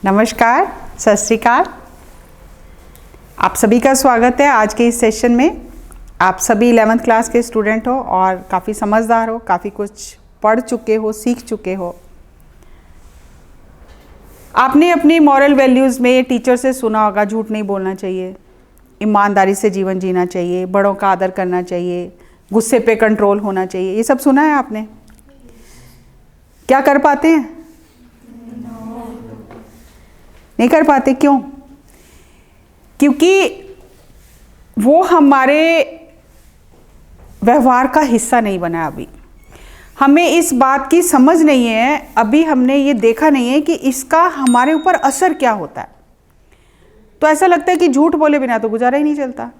नमस्कार, सत श्री अकाल। आप सभी का स्वागत है आज के इस सेशन में। आप सभी 11th क्लास के स्टूडेंट हो और काफ़ी समझदार हो, काफ़ी कुछ पढ़ चुके हो, सीख चुके हो। आपने अपनी मॉरल वैल्यूज़ में टीचर से सुना होगा झूठ नहीं बोलना चाहिए, ईमानदारी से जीवन जीना चाहिए, बड़ों का आदर करना चाहिए, गुस्से पे कंट्रोल होना चाहिए। ये सब सुना है आपने? क्या कर पाते हैं? नहीं कर पाते। क्यों? क्योंकि वो हमारे व्यवहार का हिस्सा नहीं बना। अभी हमें इस बात की समझ नहीं है, अभी हमने ये देखा नहीं है कि इसका हमारे ऊपर असर क्या होता है। तो ऐसा लगता है कि झूठ बोले बिना तो गुजारा ही नहीं चलता।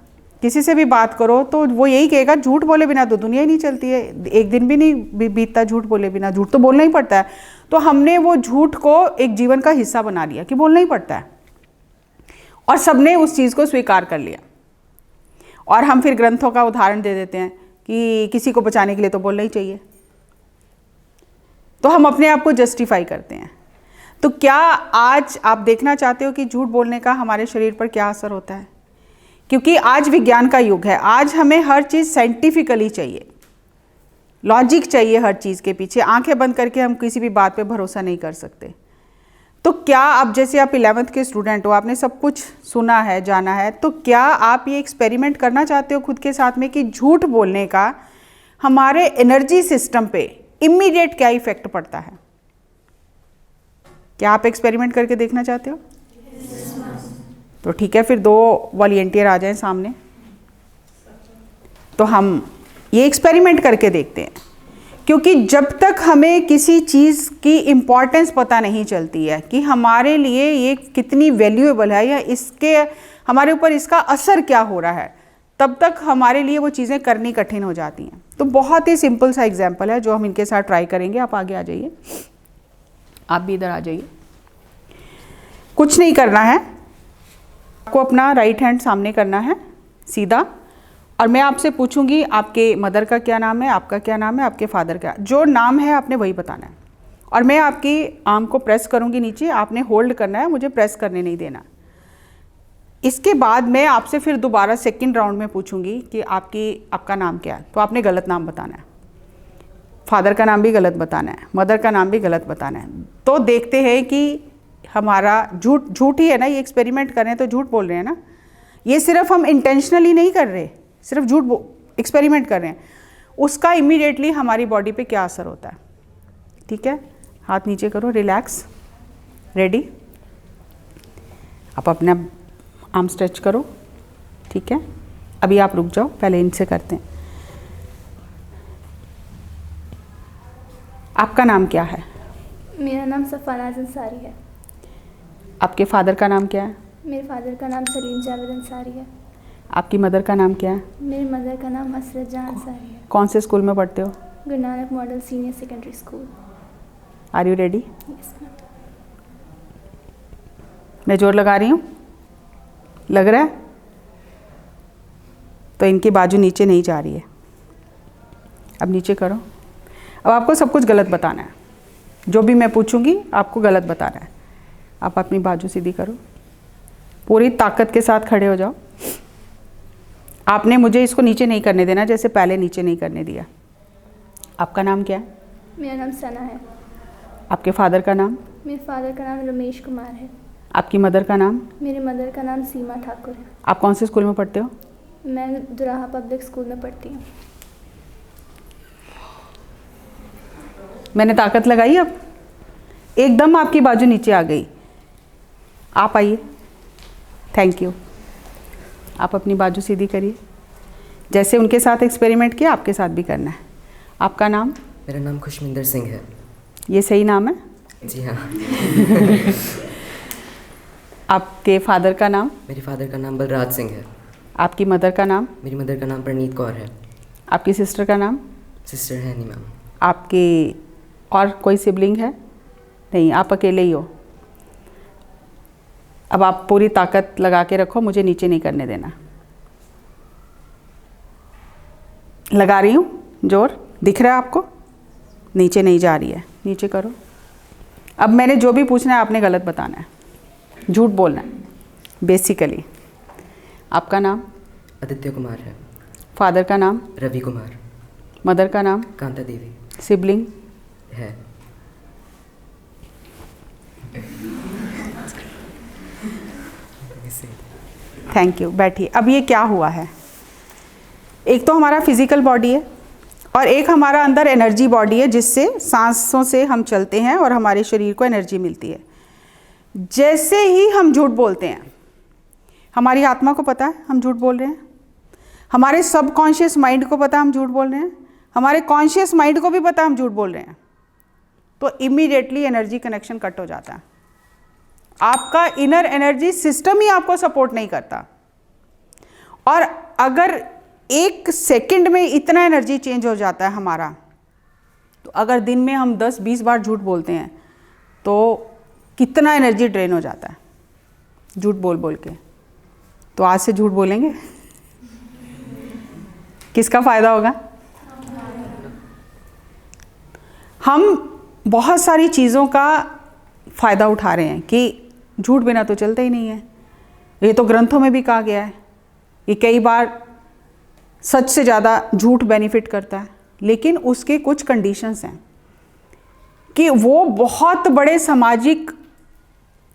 किसी से भी बात करो तो वो यही कहेगा झूठ बोले बिना तो दुनिया ही नहीं चलती है, एक दिन भी नहीं बीतता झूठ बोले बिना। झूठ तो बोलना ही पड़ता है। तो हमने वो झूठ को एक जीवन का हिस्सा बना लिया कि बोलना ही पड़ता है, और सबने उस चीज़ को स्वीकार कर लिया। और हम फिर ग्रंथों का उदाहरण दे देते हैं कि किसी को बचाने के लिए तो बोलना ही चाहिए। तो हम अपने आप को जस्टिफाई करते हैं। तो क्या आज आप देखना चाहते हो कि झूठ बोलने का हमारे शरीर पर क्या असर होता है? क्योंकि आज विज्ञान का युग है। आज हमें हर चीज़ साइंटिफिकली चाहिए, लॉजिक चाहिए हर चीज़ के पीछे। आंखें बंद करके हम किसी भी बात पे भरोसा नहीं कर सकते। तो क्या अब जैसे आप 11th के स्टूडेंट हो, आपने सब कुछ सुना है, जाना है, तो क्या आप ये एक्सपेरिमेंट करना चाहते हो खुद के साथ में कि झूठ बोलने का हमारे एनर्जी सिस्टम पे इमीडिएट क्या इफेक्ट पड़ता है? क्या आप एक्सपेरिमेंट करके देखना चाहते हो? तो ठीक है, फिर 2 वॉलंटियर आ जाएं सामने, तो हम ये एक्सपेरिमेंट करके देखते हैं। क्योंकि जब तक हमें किसी चीज़ की इम्पॉर्टेंस पता नहीं चलती है कि हमारे लिए ये कितनी वैल्यूएबल है या इसके हमारे ऊपर इसका असर क्या हो रहा है, तब तक हमारे लिए वो चीज़ें करनी कठिन हो जाती हैं। तो बहुत ही सिंपल सा एग्जाम्पल है जो हम इनके साथ ट्राई करेंगे। आप आगे आ जाइए, आप भी इधर आ जाइए। कुछ नहीं करना है, आपको अपना राइट हैंड सामने करना है सीधा, और मैं आपसे पूछूंगी आपके मदर का क्या नाम है, आपका क्या नाम है, आपके फादर का। जो नाम है आपने वही बताना है। और मैं आपकी आर्म को प्रेस करूंगी नीचे, आपने होल्ड करना है, मुझे प्रेस करने नहीं देना। इसके बाद मैं आपसे फिर दोबारा सेकंड राउंड में पूछूंगी कि आपका नाम क्या है। तो आपने गलत नाम बताना है, फादर का नाम भी गलत बताना है, मदर का नाम भी गलत बताना है। तो देखते हैं कि हमारा झूठ ही है ना, ये एक्सपेरिमेंट कर रहे हैं तो झूठ बोल रहे हैं ना। ये सिर्फ हम इंटेंशनली नहीं कर रहे, सिर्फ झूठ एक्सपेरिमेंट कर रहे हैं। उसका इमीडिएटली हमारी बॉडी पे क्या असर होता है? ठीक है, हाथ नीचे करो, रिलैक्स, रेडी। आप अपना आर्म स्ट्रेच करो। ठीक है, अभी आप रुक जाओ, पहले इनसे करते हैं। आपका नाम क्या है? मेरा नाम सफ़ानाज़ अंसारी है। आपके फादर का नाम क्या है? मेरे फादर का नाम सलीम जावेद अंसारी है। आपकी मदर का नाम क्या है? मेरी मदर का नाम हसरत जहां अंसारी है। कौन से स्कूल में पढ़ते हो? Guru Nanak model senior secondary school. Are you ready? Yes ma'am. मैं जोर लगा रही हूँ, लग रहा है? तो इनकी बाजू नीचे नहीं जा रही है। अब नीचे करो। अब आपको सब कुछ गलत बताना है, जो भी मैं पूछूंगी आपको गलत बताना है। आप अपनी बाजू सीधी करो, पूरी ताकत के साथ खड़े हो जाओ। आपने मुझे इसको नीचे नहीं करने देना जैसे पहले नीचे नहीं करने दिया। आपका नाम क्या है? मेरा नाम सना है। आपके फादर का नाम? मेरे फादर का नाम रमेश कुमार है। आपकी मदर का नाम? मेरी मदर का नाम सीमा ठाकुर है। आप कौन से स्कूल में पढ़ते हो? मैं दुराहा पब्लिक स्कूल में पढ़ती हूँ। मैंने ताकत लगाई, अब एकदम आपकी बाजू नीचे आ गई। आप आइए, थैंक यू। आप अपनी बाजू सीधी करिए। जैसे उनके साथ एक्सपेरिमेंट किया आपके साथ भी करना है। आपका नाम? मेरा नाम खुशमिंदर सिंह है। ये सही नाम है? जी हाँ। आपके फादर का नाम? मेरे फादर का नाम बलराज सिंह है। आपकी मदर का नाम? मेरी मदर का नाम प्रनीत कौर है। आपकी सिस्टर का नाम? सिस्टर है नहीं मैम। आपकी और कोई सिबलिंग है? नहीं, आप अकेले ही हो। अब आप पूरी ताकत लगा के रखो, मुझे नीचे नहीं करने देना। लगा रही हूँ जोर, दिख रहा है आपको? नीचे नहीं जा रही है, नीचे करो। अब मैंने जो भी पूछना है आपने गलत बताना है। झूठ बोलना है बेसिकली। आपका नाम? आदित्य कुमार है। फादर का नाम? रवि कुमार। मदर का नाम? कांता देवी सिबलिंग? है। थैंक यू, बैठिए। अब ये क्या हुआ है, एक तो हमारा फिजिकल बॉडी है और एक हमारा अंदर एनर्जी बॉडी है जिससे सांसों से हम चलते हैं और हमारे शरीर को एनर्जी मिलती है। जैसे ही हम झूठ बोलते हैं, हमारी आत्मा को पता है हम झूठ बोल रहे हैं, हमारे सबकॉन्शियस माइंड को पता है हम झूठ बोल रहे हैं, हमारे कॉन्शियस माइंड को भी पता है हम झूठ बोल रहे हैं, तो इमीडिएटली एनर्जी कनेक्शन कट हो जाता है। आपका इनर एनर्जी सिस्टम ही आपको सपोर्ट नहीं करता। और अगर एक सेकंड में इतना एनर्जी चेंज हो जाता है हमारा, तो अगर दिन में हम 10-20 बार झूठ बोलते हैं तो कितना एनर्जी ड्रेन हो जाता है झूठ बोल बोल के। तो आज से झूठ बोलेंगे, किसका फायदा होगा? हम बहुत सारी चीज़ों का फ़ायदा उठा रहे हैं कि झूठ बिना तो चलता ही नहीं है। ये तो ग्रंथों में भी कहा गया है कि कई बार सच से ज़्यादा झूठ बेनिफिट करता है, लेकिन उसके कुछ कंडीशंस हैं कि वो बहुत बड़े सामाजिक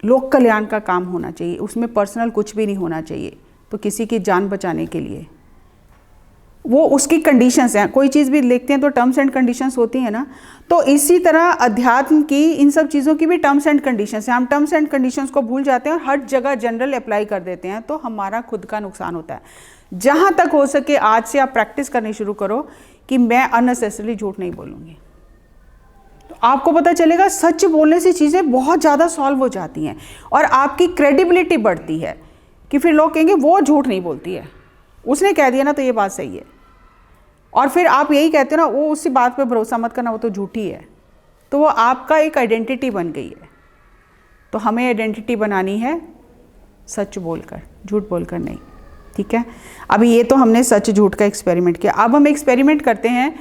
लोक कल्याण का काम होना चाहिए, उसमें पर्सनल कुछ भी नहीं होना चाहिए, तो किसी की जान बचाने के लिए वो उसकी कंडीशंस हैं। कोई चीज़ भी देखते हैं तो टर्म्स एंड कंडीशंस होती हैं ना, तो इसी तरह अध्यात्म की इन सब चीज़ों की भी टर्म्स एंड कंडीशंस हैं। हम टर्म्स एंड कंडीशंस को भूल जाते हैं और हर जगह जनरल अप्लाई कर देते हैं, तो हमारा खुद का नुकसान होता है। जहाँ तक हो सके आज से आप प्रैक्टिस करनी शुरू करो कि मैं अननेसेसरली झूठ नहीं बोलूँगी, तो आपको पता चलेगा सच बोलने से चीज़ें बहुत ज़्यादा सॉल्व हो जाती हैं और आपकी क्रेडिबिलिटी बढ़ती है कि फिर लोग कहेंगे वो झूठ नहीं बोलती है, उसने कह दिया ना तो ये बात सही है। और फिर आप यही कहते हो ना, वो उसी बात पे भरोसा मत करना, वो तो झूठी है, तो वो आपका एक आइडेंटिटी बन गई है। तो हमें आइडेंटिटी बनानी है सच बोलकर, झूठ बोलकर नहीं, ठीक है। अभी ये तो हमने सच झूठ का एक्सपेरिमेंट किया। अब हम एक्सपेरिमेंट करते हैं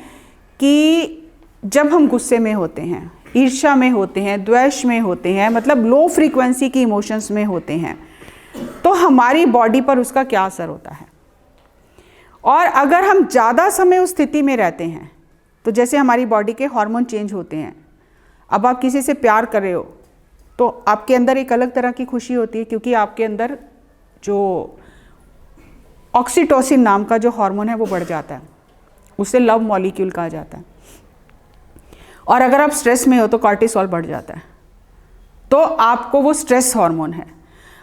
कि जब हम गुस्से में होते हैं, ईर्ष्या में होते हैं, द्वेष में होते हैं, मतलब लो फ्रीक्वेंसी की इमोशंस में होते हैं, तो हमारी बॉडी पर उसका क्या असर होता है। और अगर हम ज़्यादा समय उस स्थिति में रहते हैं तो जैसे हमारी बॉडी के हार्मोन चेंज होते हैं। अब आप किसी से प्यार कर रहे हो तो आपके अंदर एक अलग तरह की खुशी होती है, क्योंकि आपके अंदर जो ऑक्सीटोसिन नाम का जो हार्मोन है वो बढ़ जाता है, उसे लव मॉलिक्यूल कहा जाता है। और अगर आप स्ट्रेस में हो तो कॉर्टिसोल बढ़ जाता है, तो आपको वो स्ट्रेस हार्मोन है।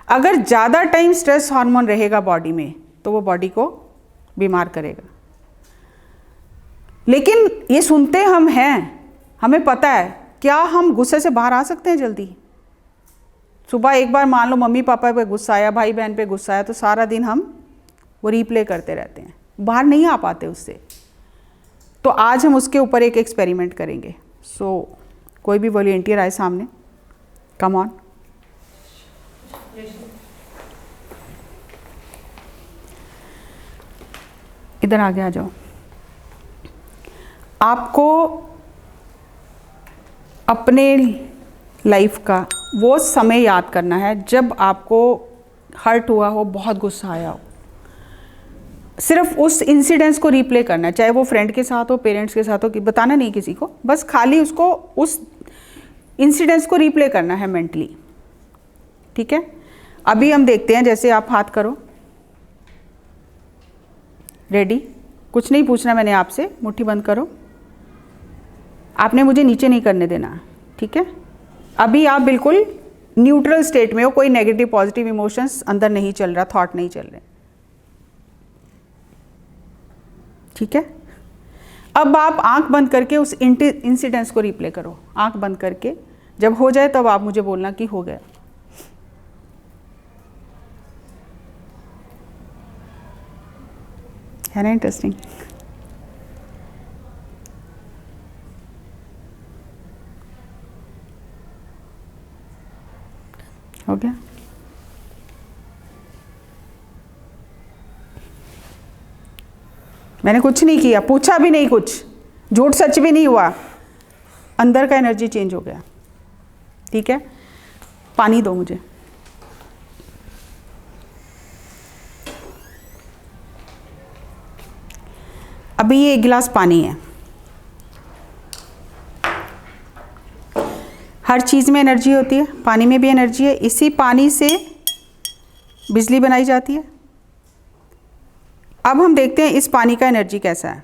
अगर ज़्यादा टाइम स्ट्रेस हार्मोन रहेगा बॉडी में तो वो बॉडी को बीमार करेगा। लेकिन ये सुनते हम हैं, हमें पता है, क्या हम गुस्से से बाहर आ सकते हैं जल्दी? सुबह एक बार मान लो मम्मी पापा पे गुस्सा आया, भाई बहन पे गुस्सा आया, तो सारा दिन हम वो रीप्ले करते रहते हैं, बाहर नहीं आ पाते उससे। तो आज हम उसके ऊपर एक एक्सपेरिमेंट करेंगे। सो कोई भी वॉलंटियर आए सामने, कम ऑन। इधर आगे आ जाओ। आपको अपने लाइफ का वो समय याद करना है जब आपको हर्ट हुआ हो, बहुत गुस्सा आया हो। सिर्फ उस इंसिडेंट्स को रिप्ले करना है, चाहे वो फ्रेंड के साथ हो, पेरेंट्स के साथ हो, कि बताना नहीं किसी को, बस खाली उसको उस इंसिडेंट्स को रिप्ले करना है मेंटली, ठीक है। अभी हम देखते हैं, जैसे आप हाथ करो, रेडी। कुछ नहीं पूछना मैंने आपसे, मुट्ठी बंद करो। आपने मुझे नीचे नहीं करने देना, ठीक है। अभी आप बिल्कुल न्यूट्रल स्टेट में हो, कोई नेगेटिव पॉजिटिव इमोशंस अंदर नहीं चल रहा, थॉट नहीं चल रहे, ठीक है। अब आप आंख बंद करके उस इंसिडेंट्स को रिप्ले करो, आंख बंद करके। जब हो जाए तब आप मुझे बोलना कि हो गया। है ना इंटरेस्टिंग? हो गया? मैंने कुछ नहीं किया, पूछा भी नहीं, कुछ झूठ सच भी नहीं हुआ, अंदर का एनर्जी चेंज हो गया, ठीक है। पानी दो मुझे। अभी ये 1 गिलास पानी है। हर चीज़ में एनर्जी होती है, पानी में भी एनर्जी है। इसी पानी से बिजली बनाई जाती है। अब हम देखते हैं इस पानी का एनर्जी कैसा है।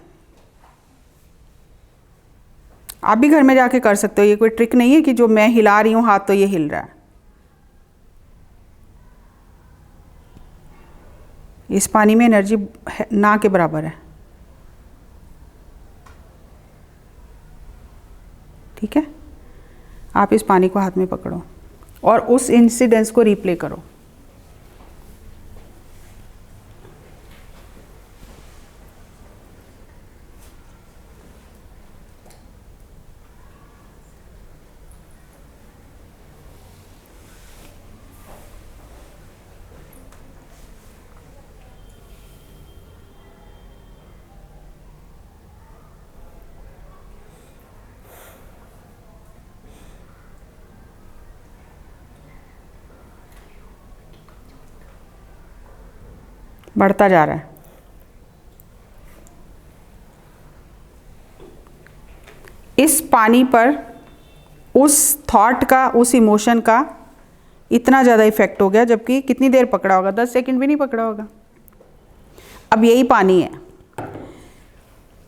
आप भी घर में जाके कर सकते हो, ये कोई ट्रिक नहीं है कि जो मैं हिला रही हूँ हाथ तो ये हिल रहा है। इस पानी में एनर्जी ना के बराबर है। ठीक है, आप इस पानी को हाथ में पकड़ो और उस इंसिडेंस को रिप्ले करो। बढ़ता जा रहा है। इस पानी पर उस थॉट का, उस इमोशन का इतना ज़्यादा इफेक्ट हो गया, जबकि कितनी देर पकड़ा होगा? 10 सेकंड भी नहीं पकड़ा होगा। अब यही पानी है।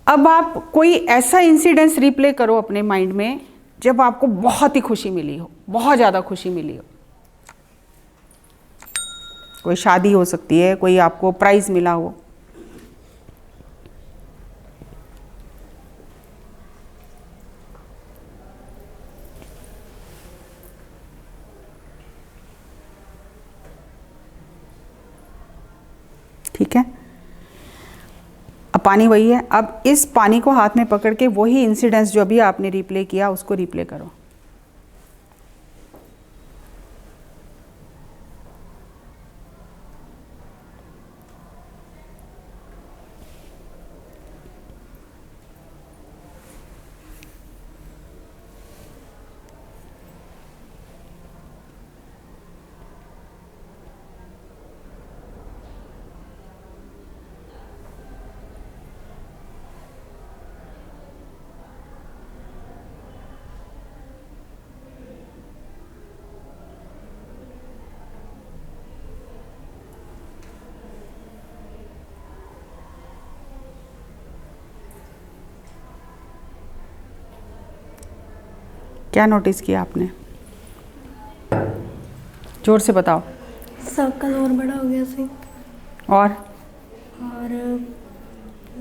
अब आप कोई ऐसा इंसिडेंस रिप्ले करो अपने माइंड में जब आपको बहुत ही खुशी मिली हो, बहुत ज़्यादा खुशी मिली हो। कोई शादी हो सकती है, कोई आपको प्राइज़ मिला हो। ठीक है, अब पानी वही है। अब इस पानी को हाथ में पकड़ के वही इंसिडेंस जो अभी आपने रिप्ले किया उसको रिप्ले करो। क्या नोटिस किया आपने? जोर से बताओ। सर्कल और बड़ा हो गया से। और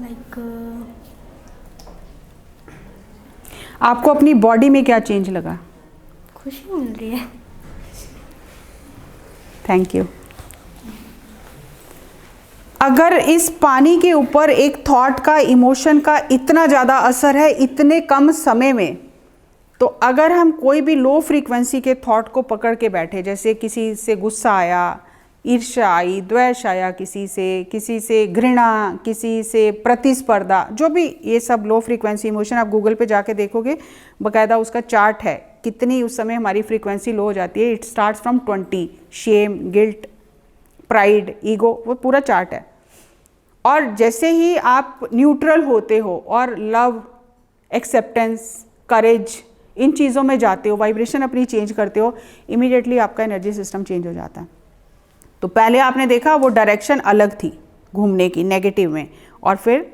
लाइक आपको अपनी बॉडी में क्या चेंज लगा? खुशी मिल रही है। Thank you. अगर इस पानी के ऊपर एक थॉट का, इमोशन का इतना ज़्यादा असर है इतने कम समय में, तो अगर हम कोई भी लो फ्रीक्वेंसी के थॉट को पकड़ के बैठे, जैसे किसी से गुस्सा आया, ईर्ष्या आई, द्वेष आया, किसी से घृणा, किसी से प्रतिस्पर्धा, जो भी ये सब लो फ्रीक्वेंसी इमोशन, आप गूगल पे जाके देखोगे बाकायदा उसका चार्ट है कितनी उस समय हमारी फ्रीक्वेंसी लो हो जाती है। It starts from 20, shame, guilt, pride, ego, वो पूरा चार्ट है। और जैसे ही आप न्यूट्रल होते हो और लव, एक्सेप्टेंस, करेज, इन चीज़ों में जाते हो, वाइब्रेशन अपनी चेंज करते हो, इमीडिएटली आपका एनर्जी सिस्टम चेंज हो जाता है। तो पहले आपने देखा वो डायरेक्शन अलग थी घूमने की, नेगेटिव में, और फिर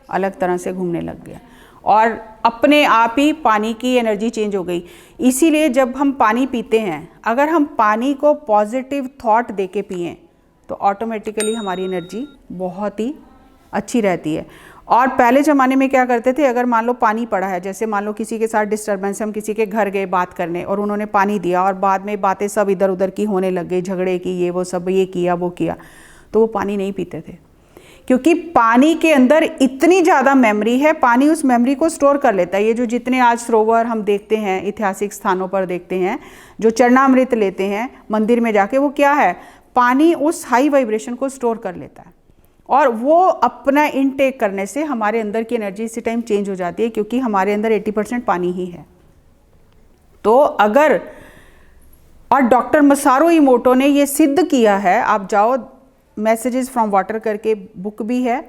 अलग तरह से घूमने लग गया और अपने आप ही पानी की एनर्जी चेंज हो गई। इसीलिए जब हम पानी पीते हैं, अगर हम पानी को पॉजिटिव थॉट दे के पिएँ तो ऑटोमेटिकली हमारी एनर्जी बहुत ही अच्छी रहती है। और पहले ज़माने में क्या करते थे, अगर मान लो पानी पड़ा है, जैसे मान लो किसी के साथ डिस्टर्बेंस, हम किसी के घर गए बात करने और उन्होंने पानी दिया और बाद में बातें सब इधर उधर की होने लग गई, झगड़े की, ये वो सब, ये किया वो किया, तो वो पानी नहीं पीते थे, क्योंकि पानी के अंदर इतनी ज़्यादा मेमोरी है, पानी उस मेमोरी को स्टोर कर लेता है। ये जो जितने आज सरोवर हम देखते हैं, ऐतिहासिक स्थानों पर देखते हैं, जो चरणामृत लेते हैं मंदिर में जाके, वो क्या है, पानी उस हाई वाइब्रेशन को स्टोर कर लेता है और वो अपना इनटेक करने से हमारे अंदर की एनर्जी इसी टाइम चेंज हो जाती है, क्योंकि हमारे अंदर 80% पानी ही है। तो अगर, और डॉक्टर मसारू इमोटो ने ये सिद्ध किया है, आप जाओ, मैसेजेस फ्रॉम वाटर करके बुक भी है,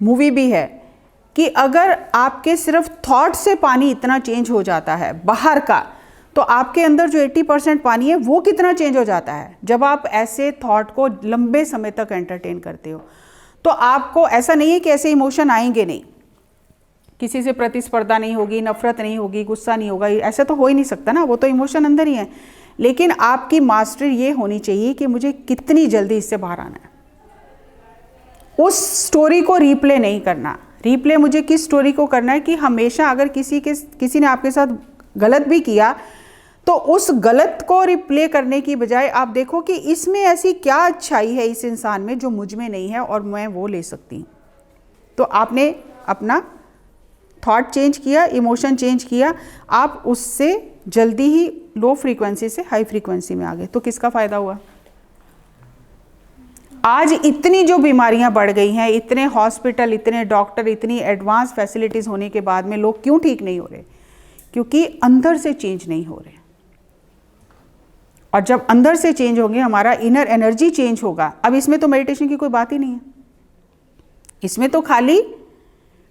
मूवी भी है, कि अगर आपके सिर्फ थॉट से पानी इतना चेंज हो जाता है बाहर का, तो आपके अंदर जो 80% पानी है वो कितना चेंज हो जाता है जब आप ऐसे थॉट को लंबे समय तक एंटरटेन करते हो। तो आपको ऐसा नहीं है कि ऐसे इमोशन आएंगे नहीं, किसी से प्रतिस्पर्धा नहीं होगी, नफरत नहीं होगी, गुस्सा नहीं होगा, ऐसा तो हो ही नहीं सकता ना, वो तो इमोशन अंदर ही है। लेकिन आपकी मास्टर ये होनी चाहिए कि मुझे कितनी जल्दी इससे बाहर आना है। उस स्टोरी को रीप्ले नहीं करना। रीप्ले मुझे किस स्टोरी को करना है कि हमेशा अगर किसी ने आपके साथ गलत भी किया तो उस गलत को रिप्ले करने की बजाय आप देखो कि इसमें ऐसी क्या अच्छाई है इस इंसान में जो मुझ में नहीं है और मैं वो ले सकती हूँ। तो आपने अपना थॉट चेंज किया, इमोशन चेंज किया, आप उससे जल्दी ही लो फ्रीक्वेंसी से हाई फ्रीक्वेंसी में आ गए। तो किसका फ़ायदा हुआ? आज इतनी जो बीमारियां बढ़ गई हैं, इतने हॉस्पिटल, इतने डॉक्टर, इतनी एडवांस फैसिलिटीज़ होने के बाद में लोग क्यों ठीक नहीं हो रहे? क्योंकि अंदर से चेंज नहीं हो रहे। और जब अंदर से चेंज होंगे, हमारा इनर एनर्जी चेंज होगा। अब इसमें तो मेडिटेशन की कोई बात ही नहीं है, इसमें तो खाली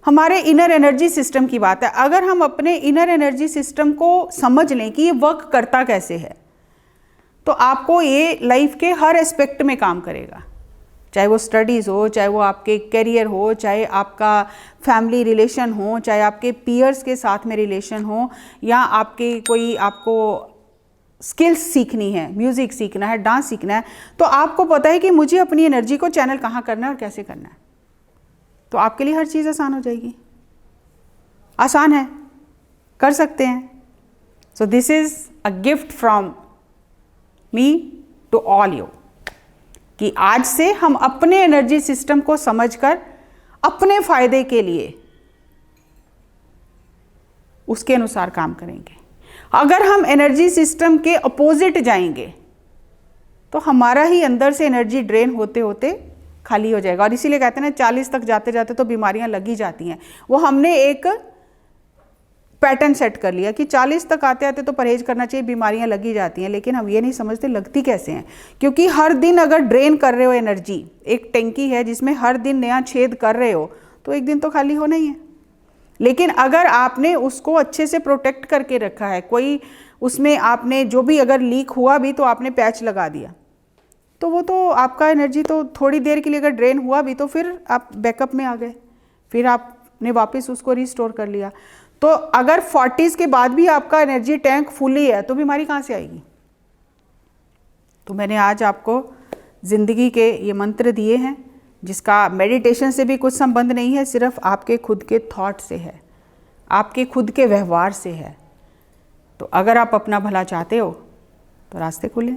हमारे इनर एनर्जी सिस्टम की बात है। अगर हम अपने इनर एनर्जी सिस्टम को समझ लें कि ये वर्क करता कैसे है, तो आपको ये लाइफ के हर एस्पेक्ट में काम करेगा, चाहे वो स्टडीज़ हो, चाहे वो आपके करियर हो, चाहे आपका फैमिली रिलेशन हो, चाहे आपके पीयर्स के साथ में रिलेशन हो, या आपके कोई आपको स्किल्स सीखनी है, म्यूज़िक सीखना है, डांस सीखना है, तो आपको पता है कि मुझे अपनी एनर्जी को चैनल कहाँ करना है और कैसे करना है। तो आपके लिए हर चीज़ आसान हो जाएगी। आसान है, कर सकते हैं। So this is a gift from me to all you कि आज से हम अपने एनर्जी सिस्टम को समझकर अपने फायदे के लिए उसके अनुसार काम करेंगे। अगर हम एनर्जी सिस्टम के अपोजिट जाएंगे तो हमारा ही अंदर से एनर्जी ड्रेन होते होते खाली हो जाएगा। और इसीलिए कहते हैं ना, 40 तक जाते जाते तो बीमारियां लगी जाती हैं। वो हमने एक पैटर्न सेट कर लिया कि 40 तक आते आते तो परहेज करना चाहिए, बीमारियां लगी जाती हैं। लेकिन हम ये नहीं समझते लगती कैसे हैं। क्योंकि हर दिन अगर ड्रेन कर रहे हो एनर्जी, एक टैंकी है जिसमें हर दिन नया छेद कर रहे हो, तो एक दिन तो खाली होना ही है। लेकिन अगर आपने उसको अच्छे से प्रोटेक्ट करके रखा है, कोई उसमें आपने जो भी अगर लीक हुआ भी तो आपने पैच लगा दिया, तो वो तो आपका एनर्जी तो थोड़ी देर के लिए अगर ड्रेन हुआ भी तो फिर आप बैकअप में आ गए, फिर आपने वापस उसको रिस्टोर कर लिया। तो अगर 40s के बाद भी आपका एनर्जी टैंक फुल ही है तो बीमारी कहाँ से आएगी? तो मैंने आज आपको ज़िंदगी के ये मंत्र दिए हैं जिसका मेडिटेशन से भी कुछ संबंध नहीं है, सिर्फ आपके खुद के थॉट से है, आपके खुद के व्यवहार से है। तो अगर आप अपना भला चाहते हो तो रास्ते खुले।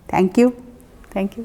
Thank you, thank you.